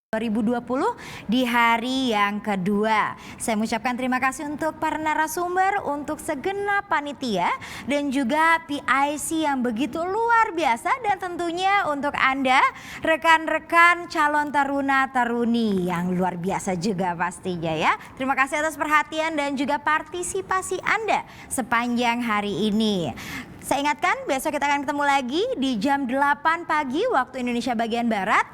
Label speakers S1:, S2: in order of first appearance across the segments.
S1: 2020 di hari yang kedua. Saya mengucapkan terima kasih untuk para narasumber, untuk segenap panitia dan juga PIC yang begitu luar biasa, dan tentunya untuk Anda rekan-rekan calon taruna-taruni yang luar biasa juga pastinya ya. Terima kasih atas perhatian dan juga partisipasi Anda sepanjang hari ini. Saya ingatkan besok kita akan ketemu lagi di jam 8 pagi waktu Indonesia bagian Barat.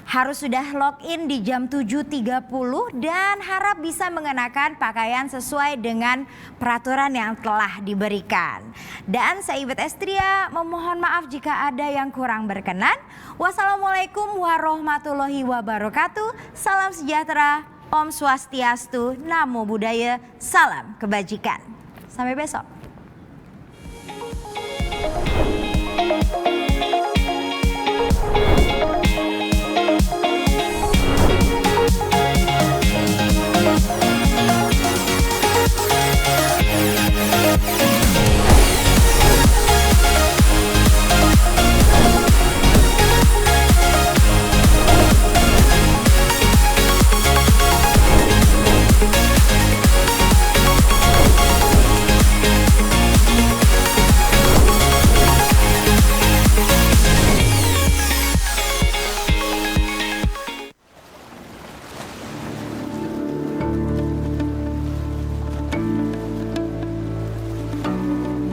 S1: Harus sudah login di jam 7.30 dan harap bisa mengenakan pakaian sesuai dengan peraturan yang telah diberikan. Dan saya Ibet Estria memohon maaf jika ada yang kurang berkenan. Wassalamualaikum warahmatullahi wabarakatuh. Salam sejahtera, Om Swastiastu, Namo Buddhaya, salam kebajikan. Sampai besok.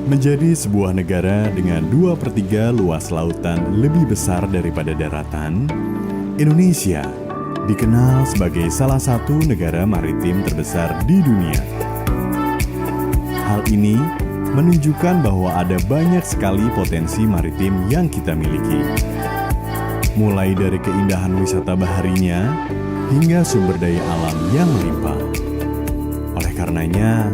S2: Menjadi sebuah negara dengan 2/3 luas lautan lebih besar daripada daratan, Indonesia dikenal sebagai salah satu negara maritim terbesar di dunia. Hal ini menunjukkan bahwa ada banyak sekali potensi maritim yang kita miliki. Mulai dari keindahan wisata baharinya hingga sumber daya alam yang melimpah. Oleh karenanya,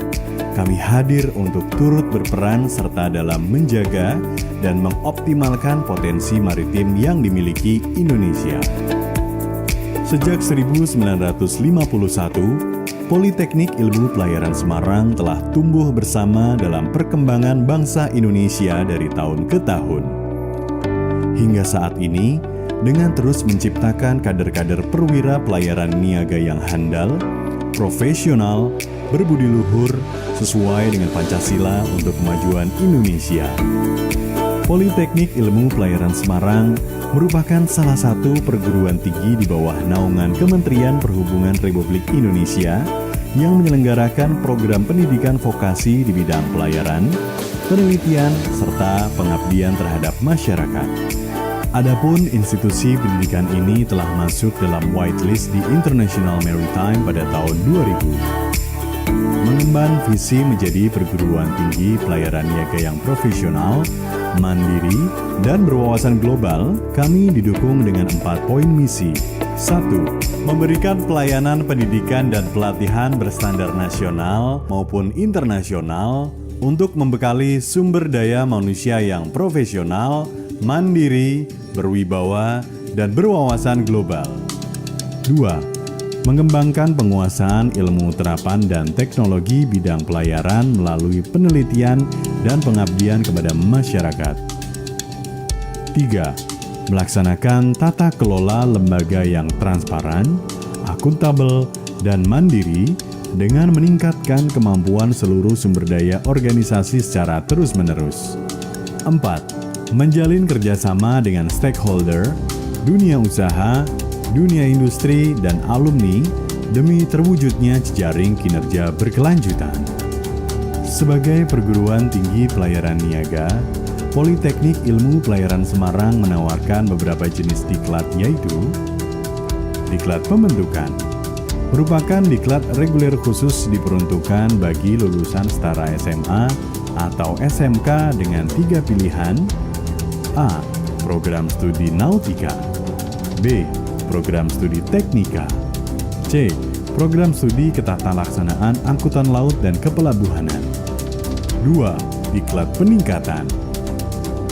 S2: kami hadir untuk turut berperan serta dalam menjaga dan mengoptimalkan potensi maritim yang dimiliki Indonesia. Sejak 1951, Politeknik Ilmu Pelayaran Semarang telah tumbuh bersama dalam perkembangan bangsa Indonesia dari tahun ke tahun. Hingga saat ini, dengan terus menciptakan kader-kader perwira pelayaran niaga yang handal, profesional, berbudi luhur, sesuai dengan Pancasila untuk kemajuan Indonesia. Politeknik Ilmu Pelayaran Semarang merupakan salah satu perguruan tinggi di bawah naungan Kementerian Perhubungan Republik Indonesia yang menyelenggarakan program pendidikan vokasi di bidang pelayaran, penelitian, serta pengabdian terhadap masyarakat. Adapun institusi pendidikan ini telah masuk dalam whitelist di International Maritime pada tahun 2000. Mengemban visi menjadi perguruan tinggi pelayaran niaga yang profesional, mandiri, dan berwawasan global, kami didukung dengan 4 poin misi. 1. Memberikan pelayanan pendidikan dan pelatihan berstandar nasional maupun internasional untuk membekali sumber daya manusia yang profesional, mandiri, berwibawa, dan berwawasan global. 2. Mengembangkan penguasaan ilmu terapan dan teknologi bidang pelayaran melalui penelitian dan pengabdian kepada masyarakat. 3. Melaksanakan tata kelola lembaga yang transparan, akuntabel, dan mandiri dengan meningkatkan kemampuan seluruh sumber daya organisasi secara terus-menerus. 4. Menjalin kerjasama dengan stakeholder, dunia usaha, dunia industri, dan alumni demi terwujudnya jejaring kinerja berkelanjutan. Sebagai perguruan tinggi pelayaran niaga, Politeknik Ilmu Pelayaran Semarang menawarkan beberapa jenis diklat, yaitu diklat pembentukan, merupakan diklat reguler khusus diperuntukkan bagi lulusan setara SMA atau SMK dengan 3 pilihan: A. Program studi nautika, B. Program studi teknika, C. Program studi ketatalaksanaan angkutan laut dan kepelabuhanan. 2. Diklat peningkatan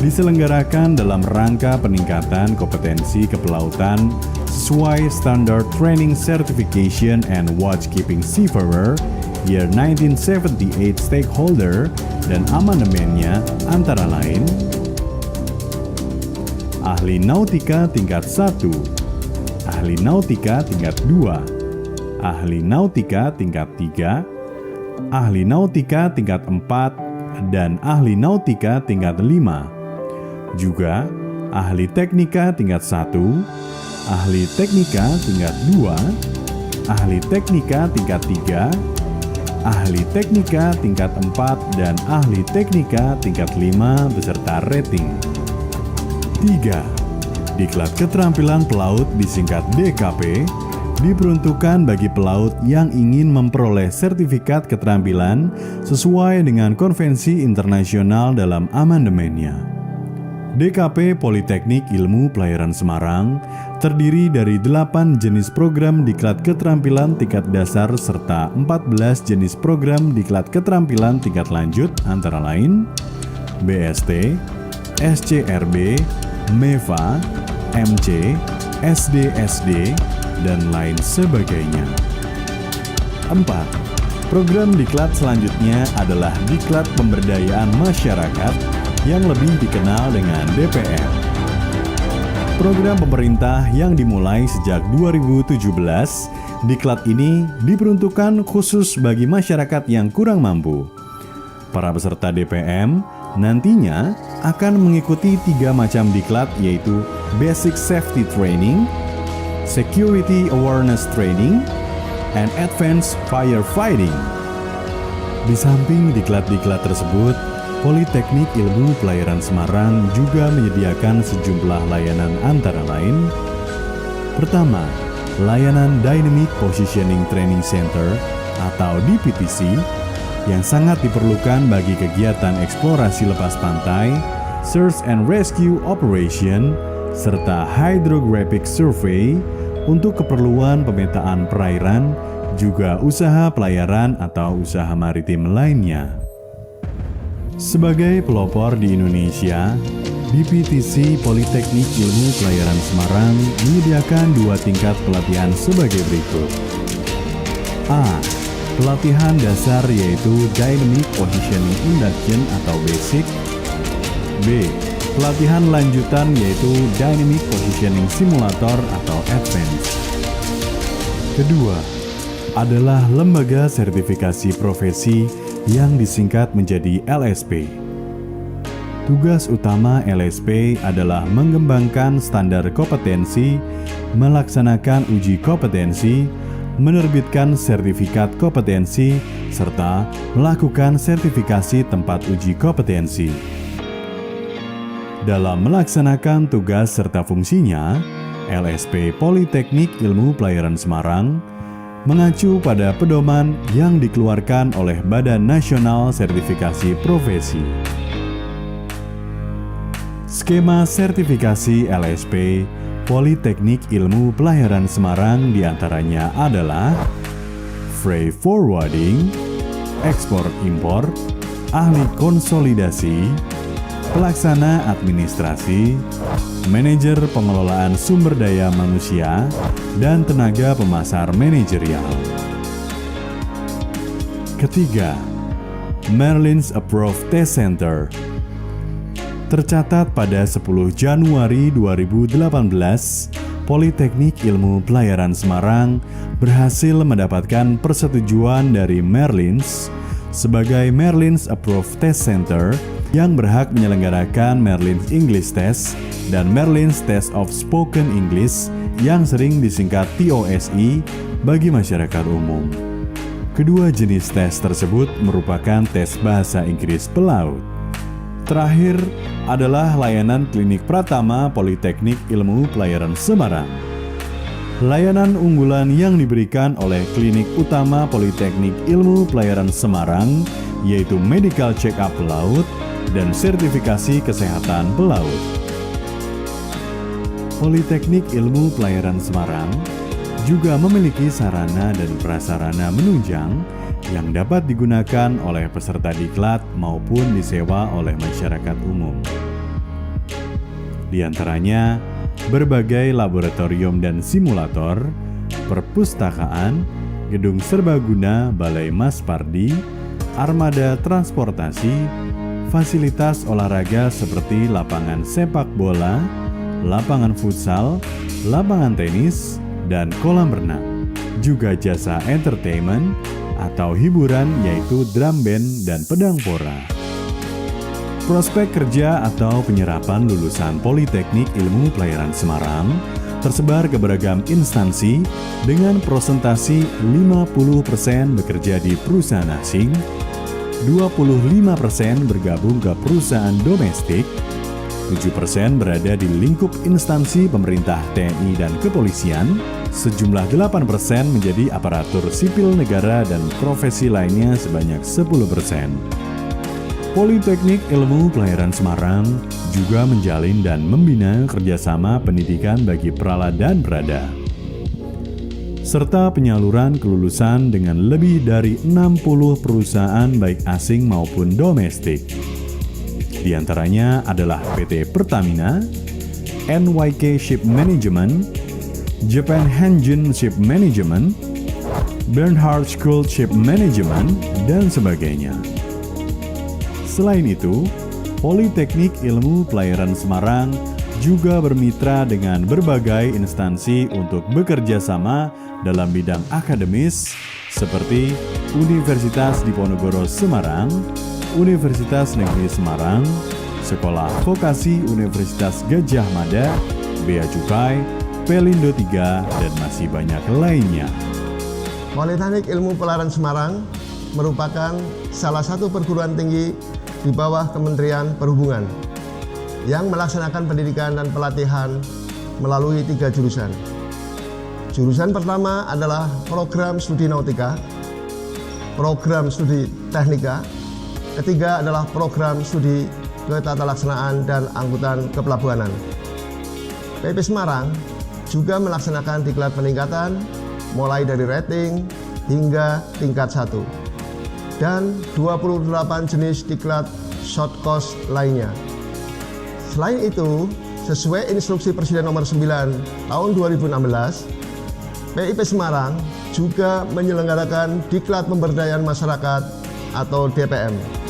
S2: diselenggarakan dalam rangka peningkatan kompetensi kepelautan sesuai Standard Training Certification and Watchkeeping Seafarer Year 1978 Stakeholder dan amandemennya antara lain: ahli nautika tingkat 1, ahli nautika tingkat 2, ahli nautika tingkat 3, ahli nautika tingkat 4, dan ahli nautika tingkat 5. Juga ahli teknika tingkat 1, ahli teknika tingkat 2, ahli teknika tingkat 3, ahli teknika tingkat 4, dan ahli teknika tingkat 5 beserta rating. 3. Diklat Keterampilan Pelaut disingkat DKP diperuntukkan bagi pelaut yang ingin memperoleh sertifikat keterampilan sesuai dengan konvensi internasional dalam amandemennya. DKP Politeknik Ilmu Pelayaran Semarang terdiri dari 8 jenis program diklat keterampilan tingkat dasar serta 14 jenis program diklat keterampilan tingkat lanjut antara lain BST, SCRB, MEVA, MC, SD, dan lain sebagainya. 4. Program diklat selanjutnya adalah Diklat Pemberdayaan Masyarakat yang lebih dikenal dengan DPM. Program pemerintah yang dimulai sejak 2017, diklat ini diperuntukkan khusus bagi masyarakat yang kurang mampu. Para peserta DPM nantinya akan mengikuti 3 macam diklat, yaitu Basic Safety Training, Security Awareness Training, and Advanced Firefighting. Di samping diklat-diklat tersebut, Politeknik Ilmu Pelayaran Semarang juga menyediakan sejumlah layanan antara lain. Pertama, layanan Dynamic Positioning Training Center atau DPTC yang sangat diperlukan bagi kegiatan eksplorasi lepas pantai, search and rescue operation, serta hydrographic survey untuk keperluan pemetaan perairan, juga usaha pelayaran atau usaha maritim lainnya. Sebagai pelopor di Indonesia, DPTC Politeknik Ilmu Pelayaran Semarang menyediakan 2 tingkat pelatihan sebagai berikut. A. Pelatihan dasar yaitu Dynamic Positioning Induction atau Basic. B. Pelatihan lanjutan yaitu Dynamic Positioning Simulator atau Advanced. Kedua, adalah lembaga sertifikasi profesi yang disingkat menjadi LSP. Tugas utama LSP adalah mengembangkan standar kompetensi, melaksanakan uji kompetensi, menerbitkan sertifikat kompetensi, serta melakukan sertifikasi tempat uji kompetensi. Dalam melaksanakan tugas serta fungsinya, LSP Politeknik Ilmu Pelayaran Semarang mengacu pada pedoman yang dikeluarkan oleh Badan Nasional Sertifikasi Profesi. Skema sertifikasi LSP Politeknik Ilmu Pelayaran Semarang diantaranya adalah Freight Forwarding, Ekspor-Impor, Ahli Konsolidasi, Pelaksana Administrasi, Manajer Pengelolaan Sumber Daya Manusia, dan Tenaga Pemasar Manajerial. Ketiga, Merlins Approved Test Center. Tercatat pada 10 Januari 2018, Politeknik Ilmu Pelayaran Semarang berhasil mendapatkan persetujuan dari Merlins sebagai Merlins Approved Test Center yang berhak menyelenggarakan Merlins English Test dan Merlins Test of Spoken English yang sering disingkat TOSE bagi masyarakat umum. Kedua jenis tes tersebut merupakan tes bahasa Inggris pelaut. Terakhir adalah layanan klinik pratama Politeknik Ilmu Pelayaran Semarang. Layanan unggulan yang diberikan oleh klinik utama Politeknik Ilmu Pelayaran Semarang yaitu medical check-up pelaut dan sertifikasi kesehatan pelaut. Politeknik Ilmu Pelayaran Semarang juga memiliki sarana dan prasarana menunjang yang dapat digunakan oleh peserta diklat maupun disewa oleh masyarakat umum. Di antaranya, berbagai laboratorium dan simulator, perpustakaan, gedung serbaguna Balai Mas Pardi, armada transportasi, fasilitas olahraga seperti lapangan sepak bola, lapangan futsal, lapangan tenis, dan kolam renang. Juga jasa entertainment atau hiburan yaitu drum band dan pedang pora. Prospek kerja atau penyerapan lulusan Politeknik Ilmu Pelayaran Semarang tersebar ke beragam instansi dengan presentasi 50% bekerja di perusahaan asing, 25% bergabung ke perusahaan domestik, 7% berada di lingkup instansi pemerintah TNI dan kepolisian, sejumlah 8% menjadi aparatur sipil negara dan profesi lainnya sebanyak 10%. Politeknik Ilmu Pelayaran Semarang juga menjalin dan membina kerjasama pendidikan bagi prala dan prada, serta penyaluran kelulusan dengan lebih dari 60 perusahaan baik asing maupun domestik. Di antaranya adalah PT Pertamina, NYK Ship Management, Japan Hanjin Ship Management, Bernhard School Ship Management, dan sebagainya. Selain itu, Politeknik Ilmu Pelayaran Semarang juga bermitra dengan berbagai instansi untuk bekerja sama dalam bidang akademis seperti Universitas Diponegoro Semarang, Universitas Negeri Semarang, Sekolah Vokasi Universitas Gadjah Mada, Bea Cukai, Pelindo 3, dan masih banyak lainnya.
S3: Politeknik Ilmu Pelayaran Semarang merupakan salah satu perguruan tinggi di bawah Kementerian Perhubungan yang melaksanakan pendidikan dan pelatihan melalui 3 jurusan. Jurusan pertama adalah program studi nautika, program studi teknika, ketiga adalah program studi ketatalaksanaan dan angkutan kepelabuhanan. PIP Semarang juga melaksanakan diklat peningkatan mulai dari rating hingga tingkat 1 dan 28 jenis diklat short course lainnya. Selain itu, sesuai instruksi Presiden nomor 9 tahun 2016, PIP Semarang juga menyelenggarakan diklat pemberdayaan masyarakat atau DPM.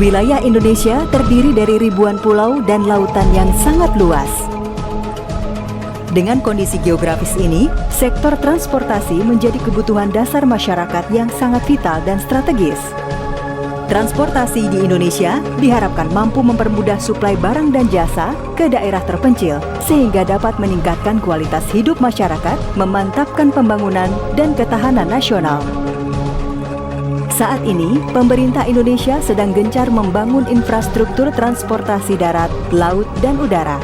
S4: Wilayah Indonesia terdiri dari ribuan pulau dan lautan yang sangat luas. Dengan kondisi geografis ini, sektor transportasi menjadi kebutuhan dasar masyarakat yang sangat vital dan strategis. Transportasi di Indonesia diharapkan mampu mempermudah suplai barang dan jasa ke daerah terpencil, sehingga dapat meningkatkan kualitas hidup masyarakat, memantapkan pembangunan dan ketahanan nasional. Saat ini, pemerintah Indonesia sedang gencar membangun infrastruktur transportasi darat, laut, dan udara.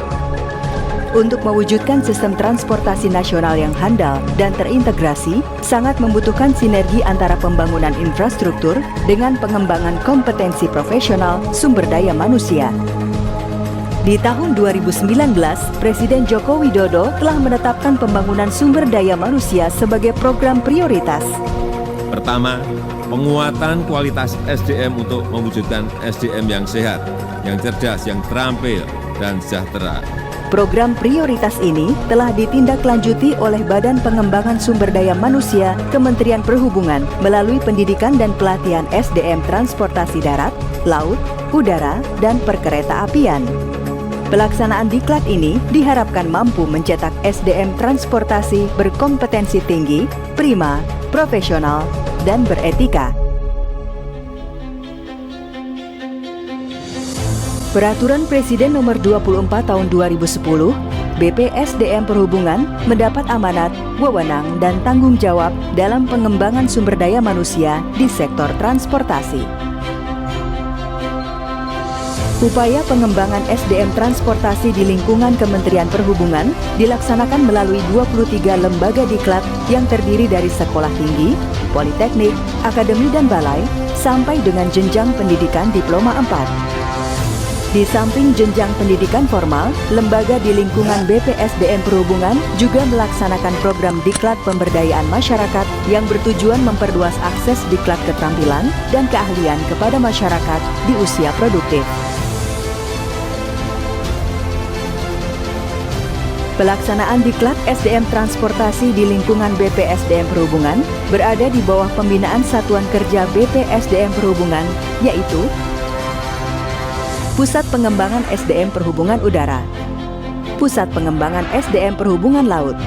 S4: Untuk mewujudkan sistem transportasi nasional yang handal dan terintegrasi, sangat membutuhkan sinergi antara pembangunan infrastruktur dengan pengembangan kompetensi profesional sumber daya manusia. Di tahun 2019, Presiden Joko Widodo telah menetapkan pembangunan sumber daya manusia sebagai program prioritas.
S5: Pertama, penguatan kualitas SDM untuk mewujudkan SDM yang sehat, yang cerdas, yang terampil, dan sejahtera.
S4: Program prioritas ini telah ditindaklanjuti oleh Badan Pengembangan Sumber Daya Manusia Kementerian Perhubungan melalui pendidikan dan pelatihan SDM transportasi darat, laut, udara, dan perkereta-apian. Pelaksanaan diklat ini diharapkan mampu mencetak SDM transportasi berkompetensi tinggi, prima, profesional, dan beretika. Peraturan Presiden Nomor 24 Tahun 2010, BPSDM Perhubungan mendapat amanat, wewenang, dan tanggung jawab dalam pengembangan sumber daya manusia di sektor transportasi. Upaya pengembangan SDM transportasi di lingkungan Kementerian Perhubungan dilaksanakan melalui 23 lembaga diklat yang terdiri dari sekolah tinggi, politeknik, akademi dan balai, sampai dengan jenjang pendidikan diploma 4. Di samping jenjang pendidikan formal, lembaga di lingkungan BPSDM Perhubungan juga melaksanakan program diklat pemberdayaan masyarakat yang bertujuan memperluas akses diklat keterampilan dan keahlian kepada masyarakat di usia produktif. Pelaksanaan diklat SDM transportasi di lingkungan BPSDM Perhubungan berada di bawah pembinaan Satuan Kerja BPSDM Perhubungan, yaitu Pusat Pengembangan SDM Perhubungan Udara, Pusat Pengembangan SDM Perhubungan Laut,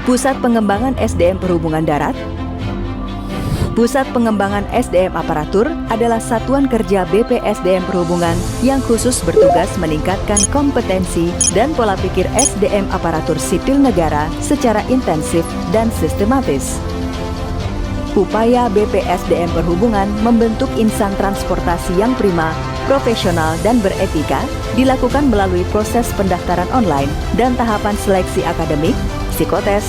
S4: Pusat Pengembangan SDM Perhubungan Darat. Pusat Pengembangan SDM Aparatur adalah satuan kerja BPSDM Perhubungan yang khusus bertugas meningkatkan kompetensi dan pola pikir SDM aparatur sipil negara secara intensif dan sistematis. Upaya BPSDM Perhubungan membentuk insan transportasi yang prima, profesional, dan beretika dilakukan melalui proses pendaftaran online dan tahapan seleksi akademik, psikotes,